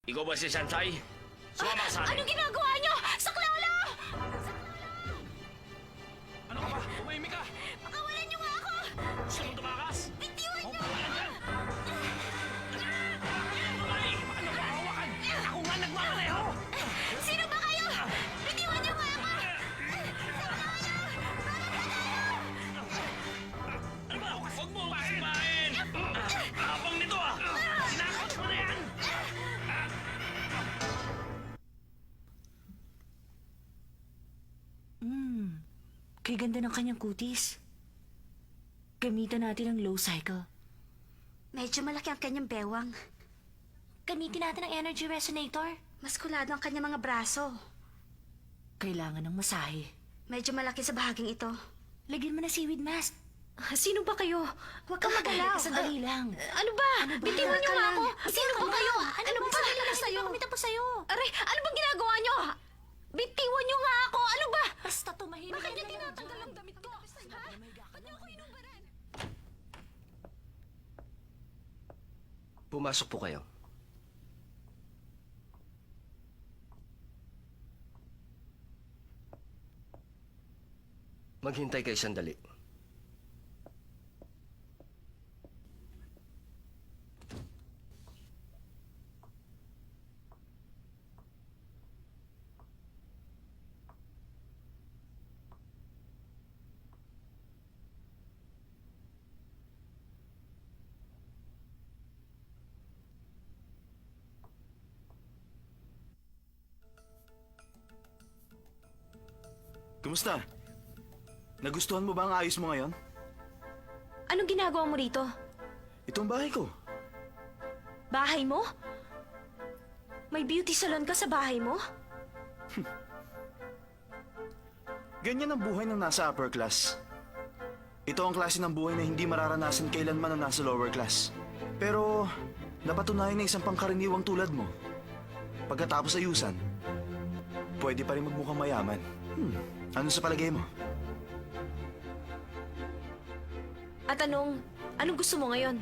Ikaw ba si Sansay? Sumama ka sa akin! Anong ginagawa niyo? Saklolo! Ano ka ba? Umahimik ka! Pakawalan niyo nga ako! Gusto mong tumakas? Bitiwan niyo! Yan dyan! Mali! Ano ba hawakan? Ako nga nagmamaneho! Sino ba kayo? Bitiwan niyo nga ako! Ano ba? Huwag mo kasipain! Abang nito ah! Sinakot mo na yan! Kay ganda ng kanyang kutis. Gamitan natin ang low cycle. Medyo malaki ang kanyang bewang. Gamitin natin ang energy resonator. Maskulado ang kanyang mga braso. Kailangan ng masahe. Medyo malaki sa bahaging ito. Lagyan mo na seaweed mask. Sino ba kayo? Huwag kang magalaw. Sandali lang. Ano ba? Bitiwan niyo nga ako. Sino ba kayo? Ano ba? Sandali lang sa'yo. Kumita po sa'yo. Aray, ano bang ginagawa niyo? Bitiwan niyo nga ako. Ano ba? Basta tumahimik. Bakit niyo tinatanggal ang damit ko? Ha? Ba't niyo ako inubaran? Pumasok po kayo. Maghintay kayo sandali. Kumusta? Nagustuhan mo ba ang ayos mo ngayon? Anong ginagawa mo rito? Itong bahay ko. Bahay mo? May beauty salon ka sa bahay mo? Ganyan ang buhay ng nasa upper class. Ito ang klase ng buhay na hindi mararanasan kailanman ng nasa lower class. Pero napatunayan na isang pangkaraniwang tulad mo. Pagkatapos ayusan, pwede pa rin magmukhang mayaman. Ano sa palagay mo? At anong gusto mo ngayon?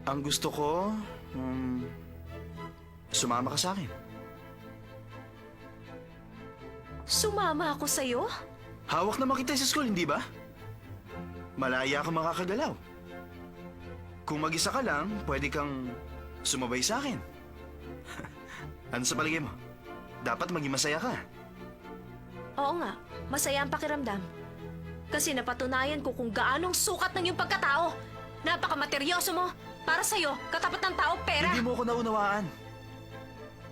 Ang gusto ko, sumama ka sa akin. Sumama ako sa'yo? Hawak naman kita sa school, hindi ba? Malaya ka makakagalaw. Kung mag-isa ka lang, pwede kang sumabay sa akin. Ano sa palagay mo? Dapat maging masaya ka. Oo nga, masaya ang pakiramdam. Kasi napatunayan ko kung gaanong sukat ng iyong pagkatao. Napakamateryoso mo. Para sa'yo, katapat ng tao, pera. Hindi mo ako naunawaan.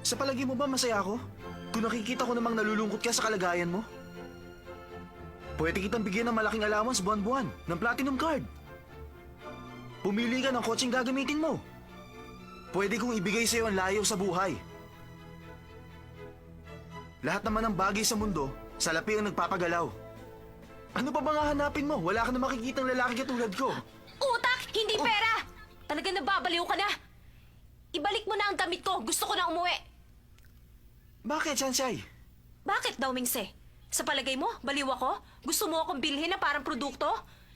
Sa palagay mo ba masaya ako? Kung nakikita ko namang nalulungkot ka sa kalagayan mo? Pwede kitang bigyan ng malaking allowance buwan-buwan ng platinum card. Pumili ka ng kotseng gagamitin mo. Pwede kong ibigay sa'yo ang layo sa buhay. Lahat naman ng bagay sa mundo, salapi ang nagpapagalaw. Ano pa bang hahanapin mo? Wala ka na makikitang lalaki katulad ko. Utak, hindi pera! Talagang nababaliw ka na. Ibalik mo na ang damit ko. Gusto ko na umuwi. Bakit, Sansay? Bakit daw, Mingse? Sa palagay mo, baliw ako? Gusto mo akong bilhin na parang produkto?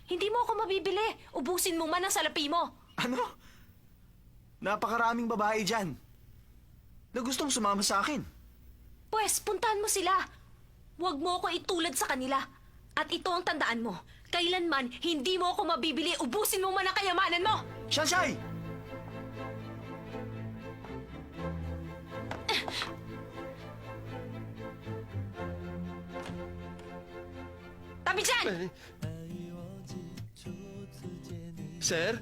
Hindi mo ako mabibili. Ubusin mo man ang salapi mo. Ano? Napakaraming babae dyan na gustong sumama sa akin. Pwes, puntahan mo sila. Huwag mo ako itulad sa kanila. At ito ang tandaan mo. Kailanman, hindi mo ako mabibili. Ubusin mo man ang kayamanan mo. Sansay! Tabi dyan! Sir?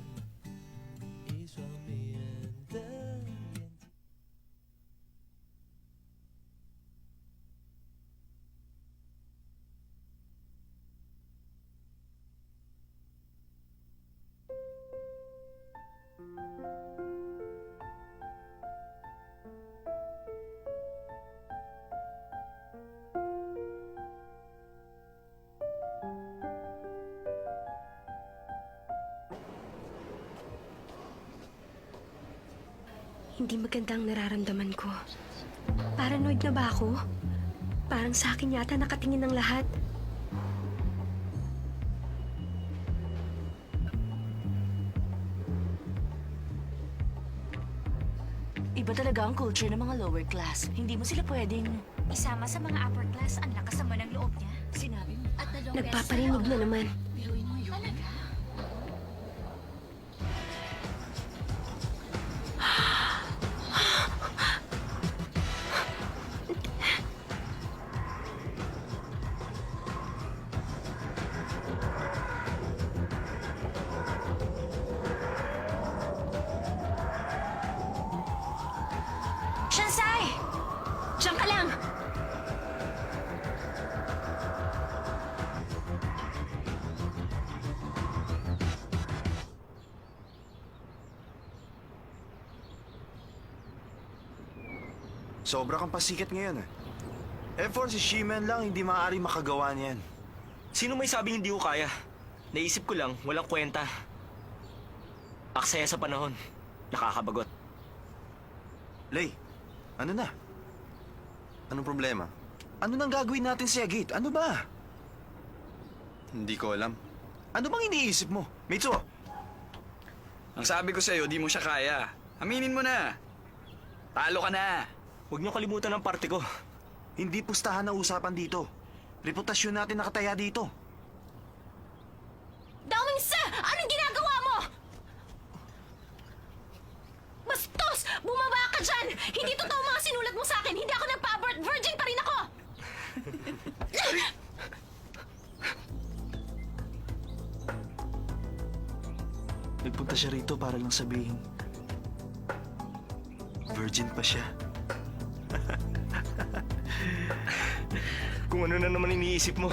Hindi magandang nararamdaman ko. Paranoid na ba ako? Parang sa akin yata nakatingin ng lahat. Iba talaga ang culture ng mga lower class. Hindi mo sila pwedeng... Isama sa mga upper class, ang lakas naman ng loob niya. Sinabi mo. At dalawang Nagpaparinig na naman. Biruin mo yun. Shansai! Diyan ka lang! Sobra kang pasikat ngayon, F4 si Shimen lang, hindi maaari makagawa niyan. Sino may sabing hindi ko kaya? Naisip ko lang, walang kwenta. Aksaya sa panahon. Nakakabagot. Lay, ano na? Anong problema? Ano nang gagawin natin sa Agate? Ano ba? Hindi ko alam. Ano bang iniisip mo? Mitsuo, Ang sabi ko sa'yo, di mo siya kaya. Aminin mo na. Talo ka na. Huwag niyo kalimutan ang parte ko. hindi pustahan ang usapan dito. Reputasyon natin nakataya dito. Daoming Sa! Anong ginagawa mo? Bastos! Bumaba ka dyan! Hindi totoo mga sinulat mo sa akin! Hindi ako nagpa-abort! Virgin pa rin ako! Nagpunta siya rito para lang sabihin, virgin pa siya. Kung ano na naman iniisip mo.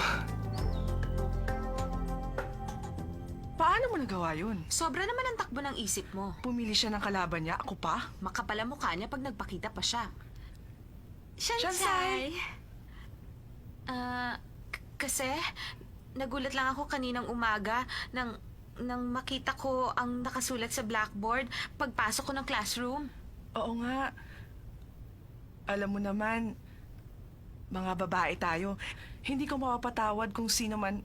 Paano mo nagawa yun? Sobra naman ang takbo ng isip mo. Pumili siya ng kalaban niya, ako pa? Makapal ang mukha niya pag nagpakita pa siya. Shansai! Kasi nagulat lang ako kaninang umaga nang makita ko ang nakasulat sa blackboard pagpasok ko ng classroom. Oo nga. Alam mo naman, mga babae tayo, hindi ko mapapatawad kung sino man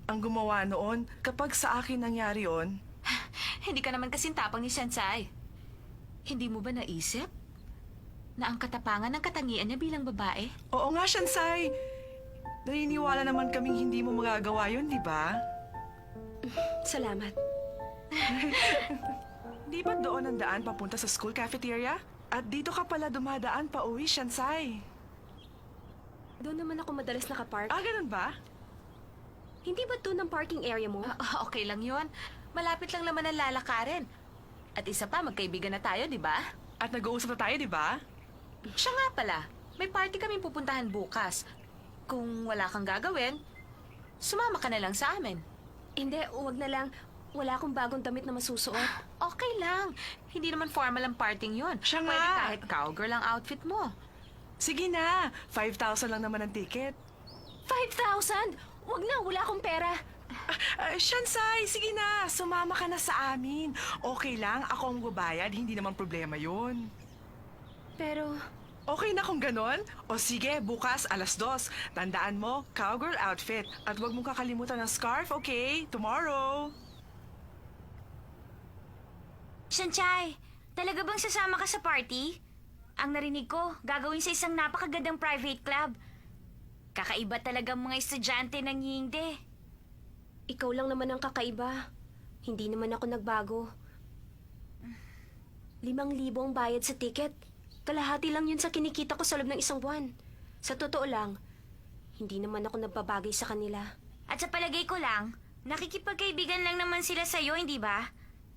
ang gumawa noon. Kapag sa akin nangyari yon, Hindi ka naman kasing tapang ni Shansai. Hindi mo ba naisip na ang katapangan ng katangian niya bilang babae? oo nga, Shansai. Naniniwala naman kaming hindi mo magagawa yon, di ba? Salamat. Di ba doon ang daan papunta sa school cafeteria? At dito ka pala dumadaan pa uwi, Shansai. Doon naman ako madalas nakapark. Ah, ganun ba? Hindi ba doon ang parking area mo? Okay lang yon. Malapit lang naman ang lalakarin. At isa pa, magkaibigan na tayo, di ba? At nag-uusap na tayo, di ba? Siya nga pala, may party kaming pupuntahan bukas. Kung wala kang gagawin, sumama ka na lang sa amin. Hindi, huwag na lang. Wala akong bagong damit na masusuot. Okay lang. Hindi naman formal ang parting yun. Siya Pwede nga. kahit cowgirl ang outfit mo. Sige na, 5,000 lang naman ang ticket. 5,000? Huwag na, wala akong pera. Shansai, sige na, sumama ka na sa amin. Okay lang, ako ang babayad, hindi naman problema yun. Pero, Okay na kung ganon? O sige, bukas 2:00. Tandaan mo, cowgirl outfit. At huwag mong kakalimutan ng scarf, okay? Tomorrow. Shansai, talaga bang sasama ka sa party? Ang narinig ko, gagawin sa isang napakagandang private club. Kakaiba talagang mga estudyante ng Yingde. ikaw lang naman ang kakaiba. Hindi naman ako nagbago. 5,000 ang bayad sa ticket. Kalahati lang yun sa kinikita ko sa loob ng isang buwan. Sa totoo lang, hindi naman ako nagpabagay sa kanila. At sa palagay ko lang, nakikipagkaibigan lang naman sila sa'yo, hindi ba?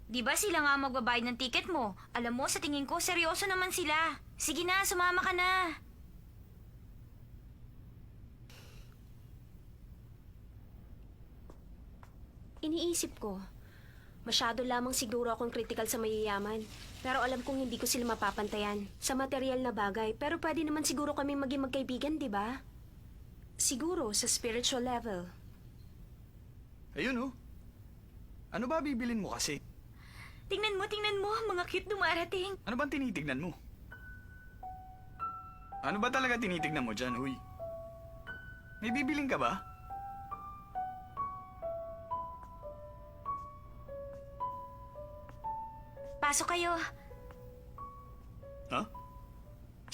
Di ba sila nga magbabayad ng ticket mo? Alam mo, sa tingin ko, seryoso naman sila. Sige na, sumama ka na. Iniisip ko, masyado lamang siguro akong critical sa mayayaman. Pero alam kong hindi ko sila mapapantayan sa material na bagay. Pero pwede naman siguro kami maging magkaibigan, di ba? Siguro sa spiritual level. Ayun, oh. Ano ba bibilin mo kasi? Tingnan mo, mga cute dumarating. Ano bang tinitignan mo? Ano ba talaga tinitignan mo dyan, huy? May bibiling ka ba? Pasok kayo.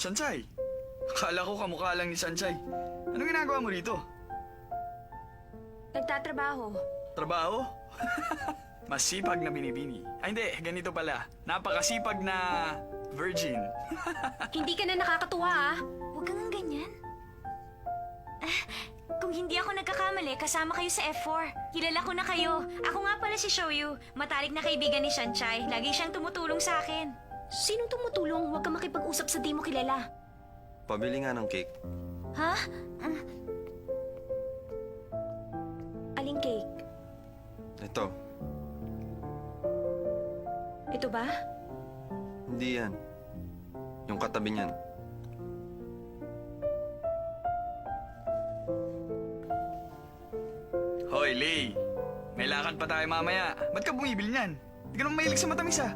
Sanchay, akala ko kamukha lang ni Sanchay. Anong ginagawa mo dito? Nagtatrabaho. Trabaho? Masipag na binibini. Ay hindi, ganito pala. Napakasipag na virgin. Hindi ka na nakakatuwa, ah. Huwag kang ganyan. Kung hindi ako nagkakamali, kasama kayo sa F4. Kilala ko na kayo. Ako nga pala si Shoyu, matalik na kaibigan ni Sanchay. Lagi siyang tumutulong sa akin. Sinong tumutulong? Huwag ka makipag-usap sa di mo kilala. Pabili nga ng cake. Ha? Aling cake? Ito, Ito ba? hindi yan. Yung katabi niyan. Hoy, Lay. May lakad pa tayo mamaya. Ba't ka bumibili niyan? Hindi ka naman mahilig sa matamis ah.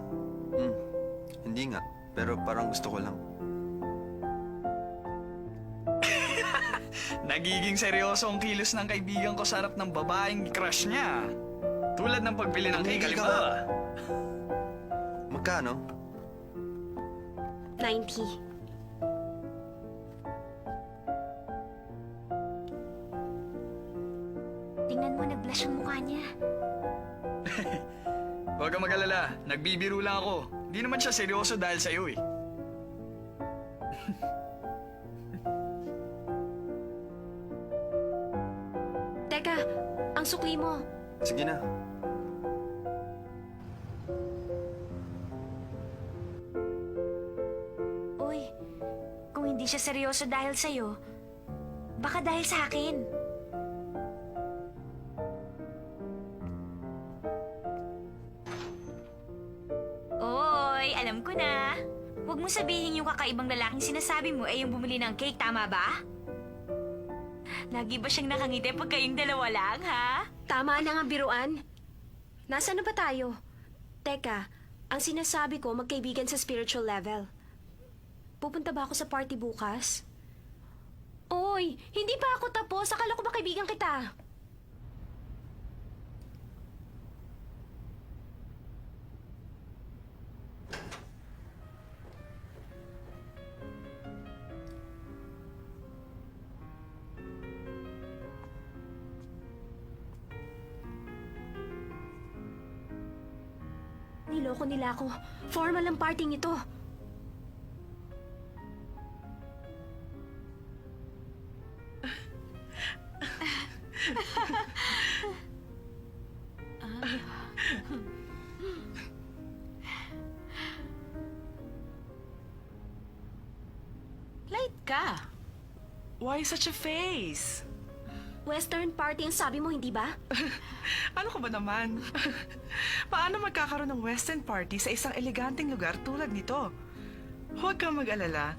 Hindi nga, pero parang gusto ko lang. Nagiging seryoso ang kilos ng kaibigan ko sa harap ng babaeng crush niya. Tulad ng pagbili ng cake, Tumigil ka halimbawa. Magkano? 90. Tingnan mo, nag-blush yung mukha niya. Huwag kang mag-alala, nagbibiro lang ako. Hindi naman siya seryoso dahil sa'yo eh. Teka, ang sukli mo. Sige na. Uy, kung hindi siya seryoso dahil sa'yo, baka dahil sa akin. Oy, alam ko na. Huwag mo sabihin yung kakaibang lalaking sinasabi mo ay yung bumili ng cake, tama ba? Lagi ba siyang nakangiti pag kayong dalawa lang, ha? Tama na nga biruan. Nasaan na ba tayo? Teka, ang sinasabi ko magkaibigan sa spiritual level. Pupunta ba ako sa party bukas? Oy, hindi pa ako tapos. Akala ko ba kaibigan kita? Niloko nila ako. Formal ang parting ito. Light ka. Why such a face? Western party ang sabi mo, hindi ba? Ano ka ba naman? Paano magkakaroon ng Western party sa isang eleganteng lugar tulad nito? Huwag kang mag-alala.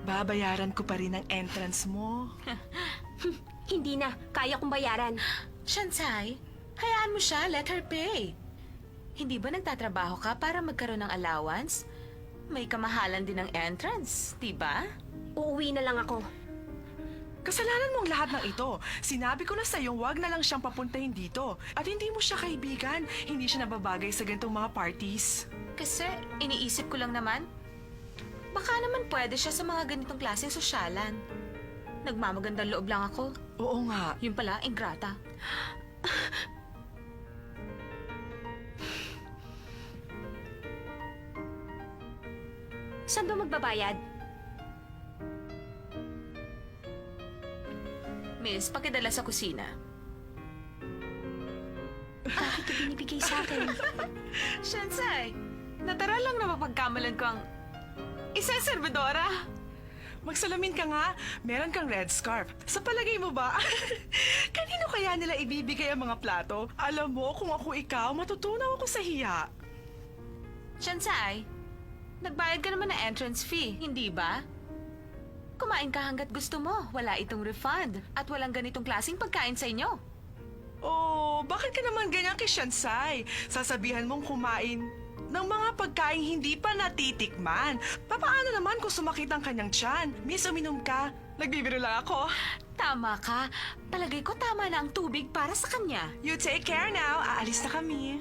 Babayaran ko pa rin ang entrance mo. Hindi na. Kaya kong bayaran. Shansai, hayaan mo siya. Let her pay. Hindi ba nagtatrabaho ka para magkaroon ng allowance? May kamahalan din ng entrance, di ba? Uuwi na lang ako. Kasalanan mong lahat ng ito. Sinabi ko na sa'yo, wag na lang siyang papuntahin dito. At hindi mo siya kaibigan. Hindi siya nababagay sa ganitong mga parties. Kasi iniisip ko lang naman, baka naman pwede siya sa mga ganitong klaseng sosyalan. Nagmamagandang loob lang ako. Oo nga. Yun pala, ingrata. Saan ba magbabayad? Miss, pakidala sa kusina. Bakit ito binibigay sa akin? Shansai, natara lang na mapagkamalan ko ang isang servidora. Magsalamin ka nga. Meron kang red scarf. Sa palagay mo ba? Kanino kaya nila ibibigay ang mga plato? Alam mo, kung ako ikaw, matutunaw ako sa hiya. Shansai, nagbayad ka naman ng entrance fee, hindi ba? Kumain ka hanggat gusto mo. Wala itong refund. At walang ganitong klaseng pagkain sa inyo. Oh, bakit ka naman ganyan kay Shansai? Sasabihan mong kumain ng mga pagkain hindi pa natitikman. Papaano naman kung sumakit ang kanyang tiyan? Miss, uminom ka. Nagbibiro lang ako. Tama ka. Palagay ko tama na ang tubig para sa kanya. You take care now. Aalis na kami.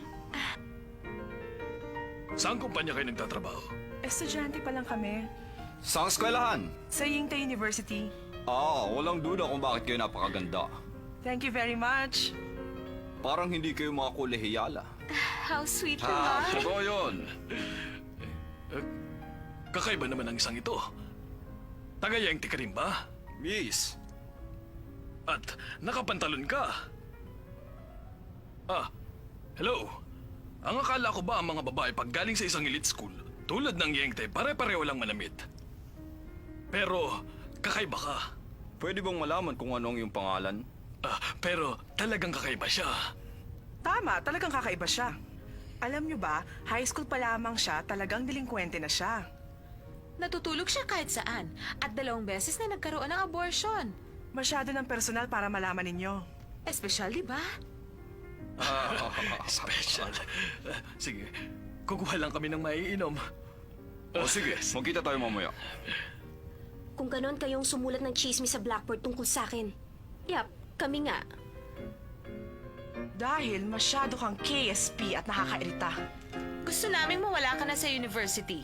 Saan kumpanya kayo nagtatrabaho? Estudyante pa lang kami. Sa eskwelahan? Sa Yingte University. Walang duda kung bakit kayo napakaganda. Thank you very much. Parang hindi kayo mga kolehiyala. How sweet naman. Totoo yun. Kakaiba naman ang isang ito. Taga-Yengti ka rin ba? Yes. At nakapantalon ka. Hello. Ang akala ko ba ang mga babae pag galing sa isang elite school, tulad ng Yengte, pare-pareho lang manamit. Pero, kakaiba ka. Pwede bang malaman kung ano ang iyong pangalan? Pero talagang kakaiba siya. Tama, talagang kakaiba siya. Alam nyo ba, high school pa lamang siya, talagang delinkwente na siya. Natutulog siya kahit saan at 2 beses na nagkaroon ng abortion. Masyado ng personal para malaman ninyo. Espesyal, di ba? Special. Sige, kukuha lang kami ng maiinom. O sige, magkita tayo mamaya. Kung ganon kayong sumulat ng chismis sa blackboard tungkol sa akin. Yap, kami nga. Dahil masyado kang KSP at nakakairita. Gusto naming mawala ka na sa university.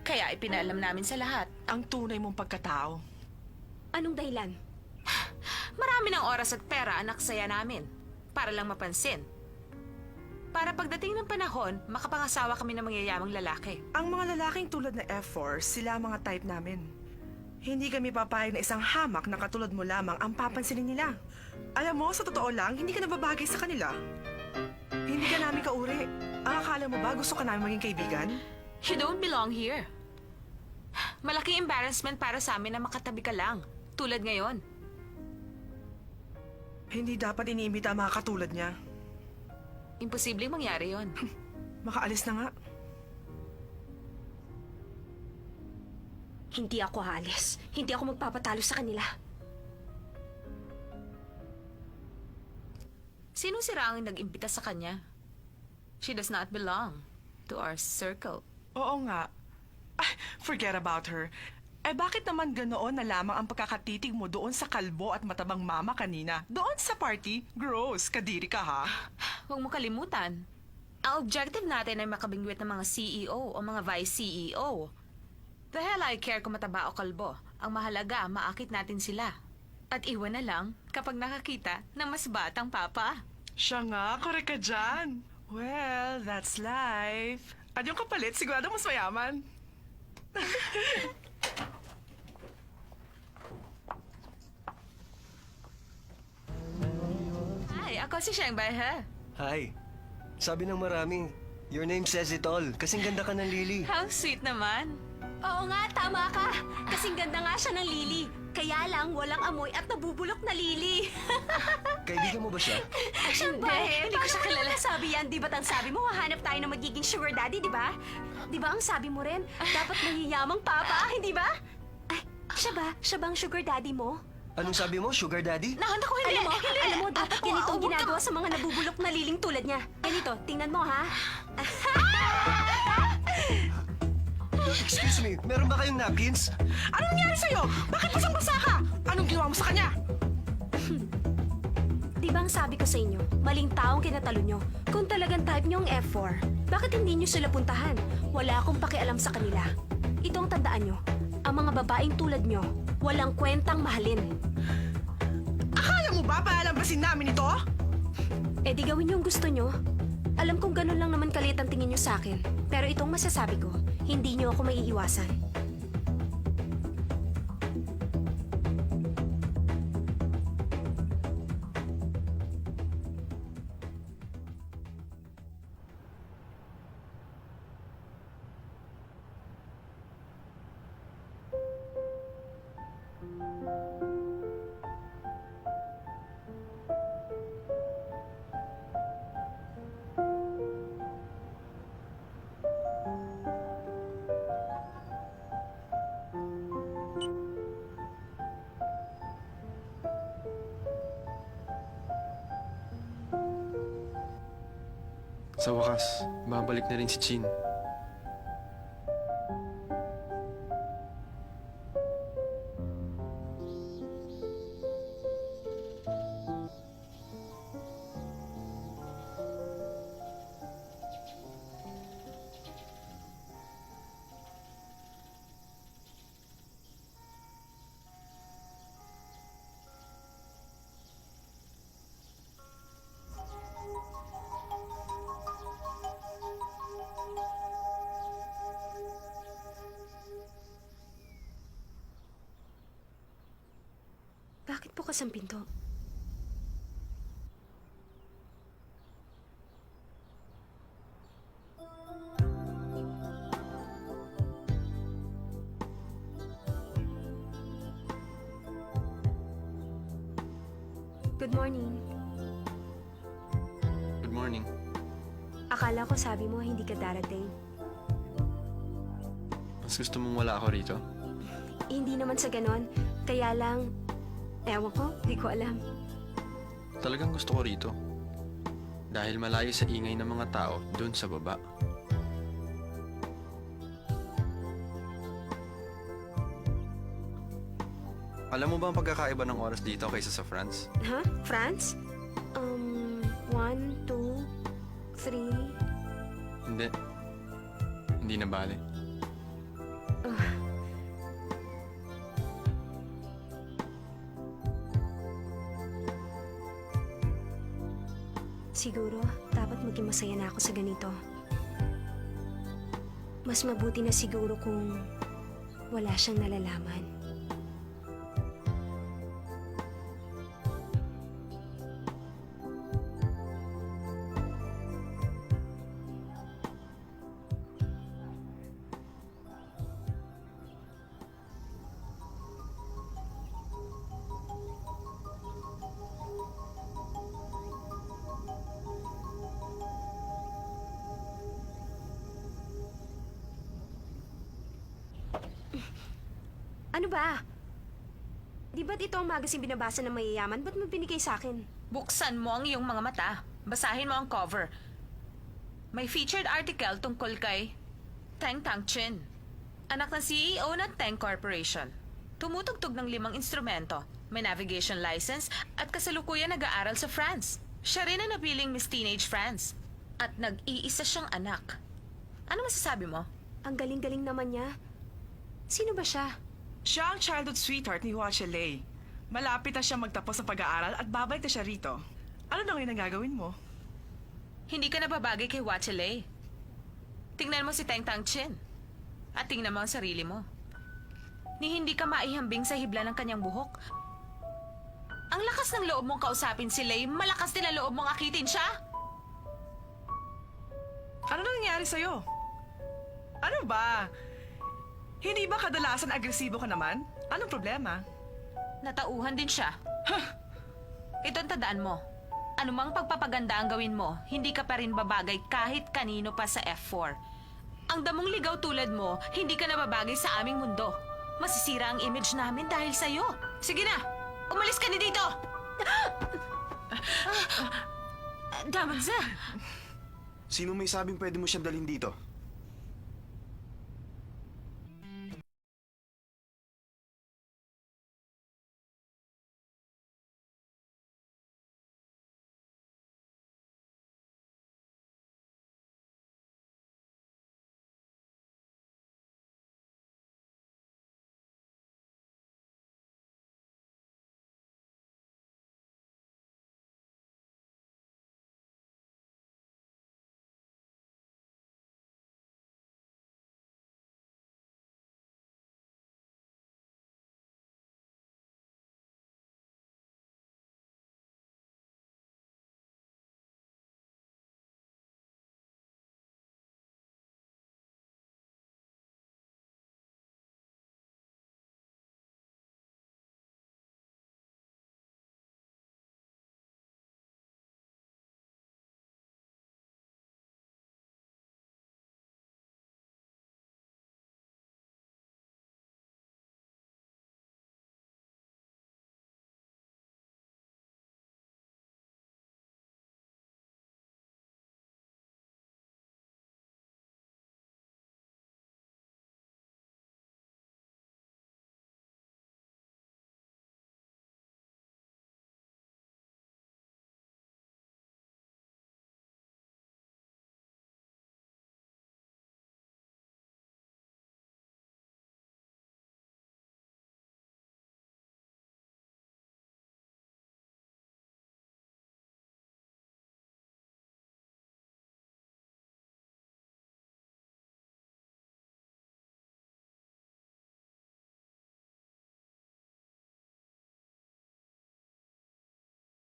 Kaya ipinaalam namin sa lahat. Ang tunay mong pagkatao. Anong dahilan? Marami ng oras at pera ang naksaya namin. Para lang mapansin. Para pagdating ng panahon, makapangasawa kami ng mangyayamang lalaki. Ang mga lalaking tulad na F4, sila ang mga type namin. Hindi kami papayag na isang hamak na katulad mo lamang ang papansinin nila. Alam mo, sa totoo lang, hindi ka nababagay sa kanila. Hindi ka namin kauri. Ang akala mo ba gusto ka namin maging kaibigan? You don't belong here. Malaking embarrassment para sa amin na makatabi ka lang. Tulad ngayon. Hindi dapat iniimbita ang mga katulad niya. Imposibleng mangyari yon. Makaalis na nga. Hindi ako aalis. Hindi ako magpapatalo sa kanila. Sino si Rang ang nag-imbita sa kanya? She does not belong to our circle. Oo nga. Ay, forget about her. Eh bakit naman ganoon na lamang ang pagkakatitig mo doon sa kalbo at matabang mama kanina? Doon sa party? Gross, kadiri ka ha? Huwag mo kalimutan. Ang objective natin ay makabingwit ng mga CEO o mga vice CEO. The hell I care kung mataba o kalbo. Ang mahalaga, maakit natin sila. At iwan na lang kapag nakakita ng mas batang papa. Siya nga, korek ka dyan. Well, that's life. At yung kapalit, sigurado mas mayaman. Hi, ako si Sheng Bai He. Hi. Sabi ng marami, your name says it all. Kasing ganda ka ng Lily. How sweet naman. Oo nga, tama ka. Kasing ganda nga siya ng lili. Kaya lang, walang amoy at nabubulok na lili. Kaibigan mo ba siya? Siyempre, Hindi ko siya kilala. Sabi yan, di ba't ang sabi mo, hahanap tayo ng magiging sugar daddy, di ba? Di ba ang sabi mo rin, dapat mayayamang papa, hindi ba? Ay, siya ba? Siya ba ang sugar daddy mo? Anong sabi mo, sugar daddy? Naku, hindi. Alam mo, dapat ganito ang ginagawa sa mga nabubulok na liling tulad niya. Ganito, tingnan mo ha. Excuse me, meron ba kayong napkins? Anong nangyari sa'yo? Bakit basang-basa ka? Anong ginawa mo sa kanya? Di ba ang sabi ko sa inyo, maling taong kinatalo nyo. Kung talagang type nyo ang F4, bakit hindi nyo sila puntahan? Wala akong pakialam sa kanila. Ito ang tandaan nyo, ang mga babaeng tulad nyo, walang kwentang mahalin. Akala mo ba paalalampasin namin ito? Eh di gawin yung gusto nyo. Alam kong ganun lang naman kalit ang tingin nyo sa akin. Pero itong masasabi ko, hindi nyo ako maiiwasan. Sa wakas, babalik na rin si Chin. bukas ang pinto. Good morning. Good morning. Akala ko sabi mo hindi ka darating. Mas gusto mong wala ako rito? Hindi naman sa ganon. Kaya lang, ewan ko, di ko alam. Talagang gusto ko rito. Dahil malayo sa ingay ng mga tao doon sa baba. Alam mo ba ang pagkakaiba ng oras dito kaysa sa France? Ha? France? 1, 2, 3... Hindi. Hindi na bale. Siguro, dapat maging masaya na ako sa ganito. Mas mabuti na siguro kung wala siyang nalalaman. Ano ba? Di ba't ito ang magazine binabasa ng mayayaman? Ba't mo binigay sa akin? Buksan mo ang iyong mga mata. Basahin mo ang cover. May featured article tungkol kay Teng Tang-chin, anak ng CEO ng Teng Corporation. Tumutugtog ng 5 instrumento, may navigation license at kasalukuyan nag-aaral sa France. Siya rin ang napiling Miss Teenage France. At nag-iisa siyang anak. Ano masasabi mo? Ang galing-galing naman niya. Sino ba siya? Siya ang childhood sweetheart ni Hua Chelei. Malapit na siya magtapos sa pag-aaral at babalik na siya rito. Ano na ngayon ang gagawin mo? Hindi ka nababagay kay Wachelei. Tingnan mo si Teng Tang-chin. At tingnan mo ang sarili mo. Ni hindi ka maihambing sa hibla ng kanyang buhok. Ang lakas ng loob mong kausapin si Lei, malakas din ang loob mong akitin siya. Ano na nangyari sa'yo? Ano ba? Hindi ba kadalasan agresibo ka naman? Anong problema? Natauhan din siya. Ito ang tandaan mo. Anumang pagpapaganda ang gawin mo, hindi ka pa rin babagay kahit kanino pa sa F4. Ang damong ligaw tulad mo, hindi ka nababagay sa aming mundo. Masisira ang image namin dahil sa'yo. Sige na, umalis ka na dito! Damadza! Sino may sabing pwede mo siyang dalhin dito?